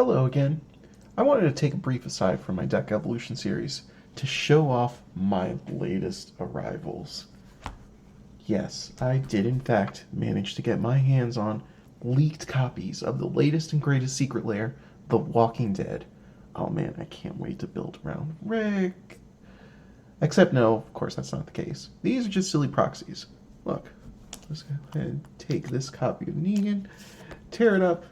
Hello again. I wanted to take a brief aside from my deck evolution series to show off my latest arrivals. Yes, I did in fact manage to get my hands on leaked copies of the latest and greatest secret lair, The Walking Dead. Oh man, I can't wait to build around Rick. Except no, of course that's not the case. These are just silly proxies. Look, let's go ahead and take this copy of Negan, tear it up,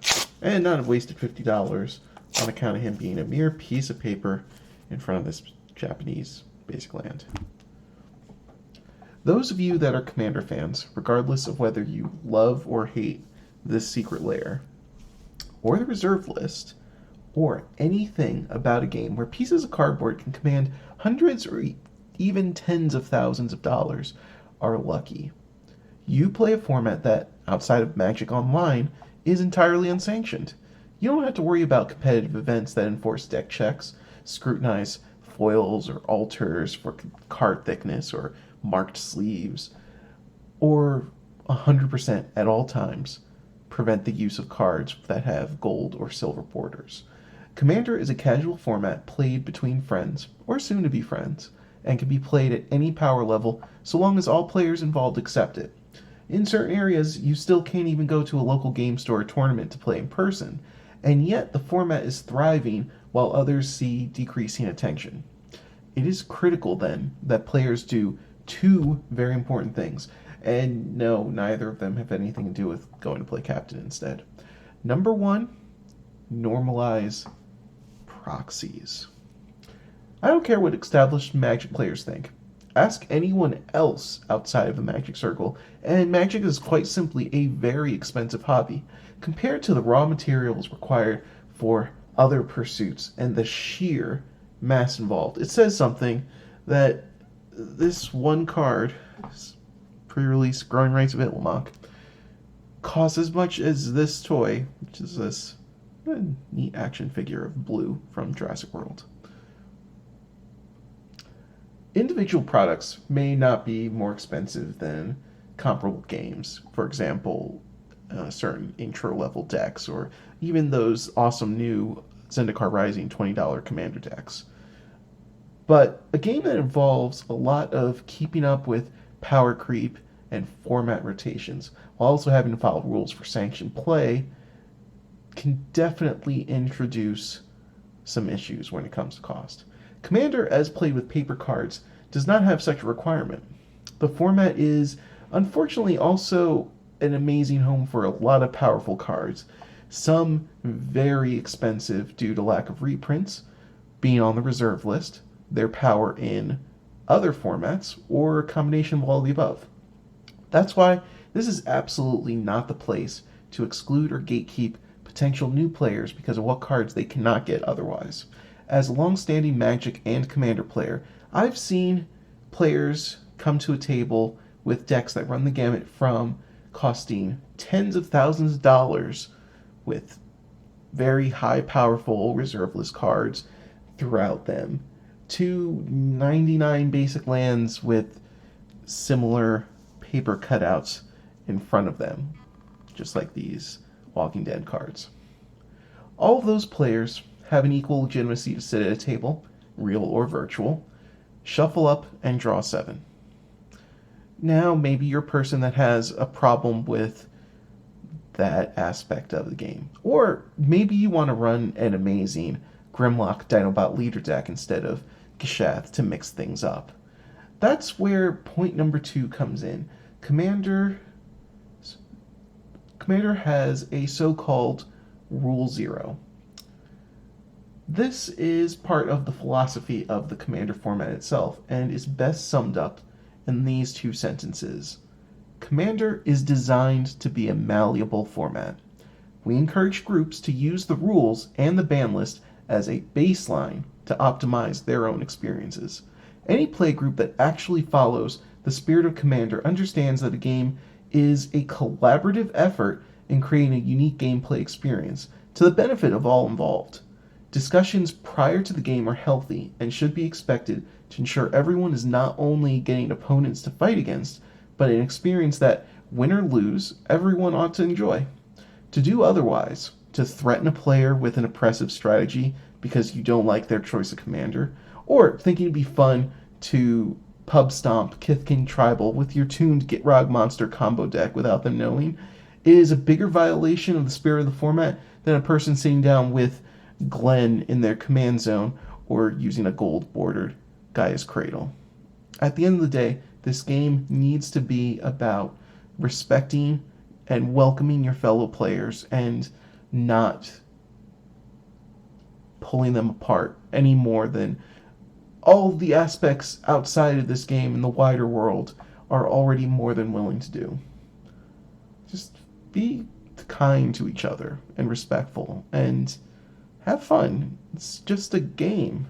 and not have wasted $50 on account of him being a mere piece of paper in front of this Japanese basic land. Those of you that are Commander fans, regardless of whether you love or hate this secret lair, or the reserve list, or anything about a game where pieces of cardboard can command hundreds or even tens of thousands of dollars, are lucky. You play a format that, outside of Magic Online, is entirely unsanctioned. You don't have to worry about competitive events that enforce deck checks, scrutinize foils or altars for card thickness or marked sleeves, or 100% at all times prevent the use of cards that have gold or silver borders. Commander is a casual format played between friends, or soon to be friends, and can be played at any power level so long as all players involved accept it. In certain areas, you still can't even go to a local game store or tournament to play in person, and yet the format is thriving while others see decreasing attention. It is critical, then, that players do two very important things, and no, neither of them have anything to do with going to play captain instead. Number one, normalize proxies. I don't care what established Magic players think. Ask anyone else outside of the Magic circle, and Magic is quite simply a very expensive hobby compared to the raw materials required for other pursuits and the sheer mass involved. It says something that this one card, pre-release Growing Rights of Itlimoc, costs as much as this toy, which is this neat action figure of Blue from Jurassic World. Individual products may not be more expensive than comparable games. For example, certain intro-level decks, or even those awesome new Zendikar Rising $20 Commander decks. But a game that involves a lot of keeping up with power creep and format rotations, while also having to follow rules for sanctioned play, can definitely introduce some issues when it comes to cost. Commander, as played with paper cards, does not have such a requirement. The format is, unfortunately, also an amazing home for a lot of powerful cards, some very expensive due to lack of reprints, being on the reserve list, their power in other formats, or a combination of all the above. That's why this is absolutely not the place to exclude or gatekeep potential new players because of what cards they cannot get otherwise. As a long-standing Magic and Commander player, I've seen players come to a table with decks that run the gamut from costing tens of thousands of dollars with very high powerful reserve list cards throughout them to 99 basic lands with similar paper cutouts in front of them, just like these Walking Dead cards. All of those players have an equal legitimacy to sit at a table, real or virtual, shuffle up, and draw 7. Now, maybe you're a person that has a problem with that aspect of the game. Or maybe you want to run an amazing Grimlock Dinobot leader deck instead of Gishath to mix things up. That's where point number 2 comes in. Commander has a so-called Rule 0. This is part of the philosophy of the Commander format itself, and is best summed up in these 2 sentences. Commander is designed to be a malleable format. We encourage groups to use the rules and the ban list as a baseline to optimize their own experiences. Any play group that actually follows the spirit of Commander understands that a game is a collaborative effort in creating a unique gameplay experience to the benefit of all involved. Discussions prior to the game are healthy and should be expected to ensure everyone is not only getting opponents to fight against, but an experience that, win or lose, everyone ought to enjoy. To do otherwise, to to threaten a player with an oppressive strategy because you don't like their choice of commander, or thinking it'd be fun to pub stomp Kith King Tribal with your tuned Gitrog monster combo deck without them knowing is a bigger violation of the spirit of the format than a person sitting down with Glenn in their command zone or using a gold bordered Gaia's Cradle. At the end of the day, this game needs to be about respecting and welcoming your fellow players and not pulling them apart any more than all the aspects outside of this game in the wider world are already more than willing to do. Just be kind to each other and respectful and have fun. It's just a game.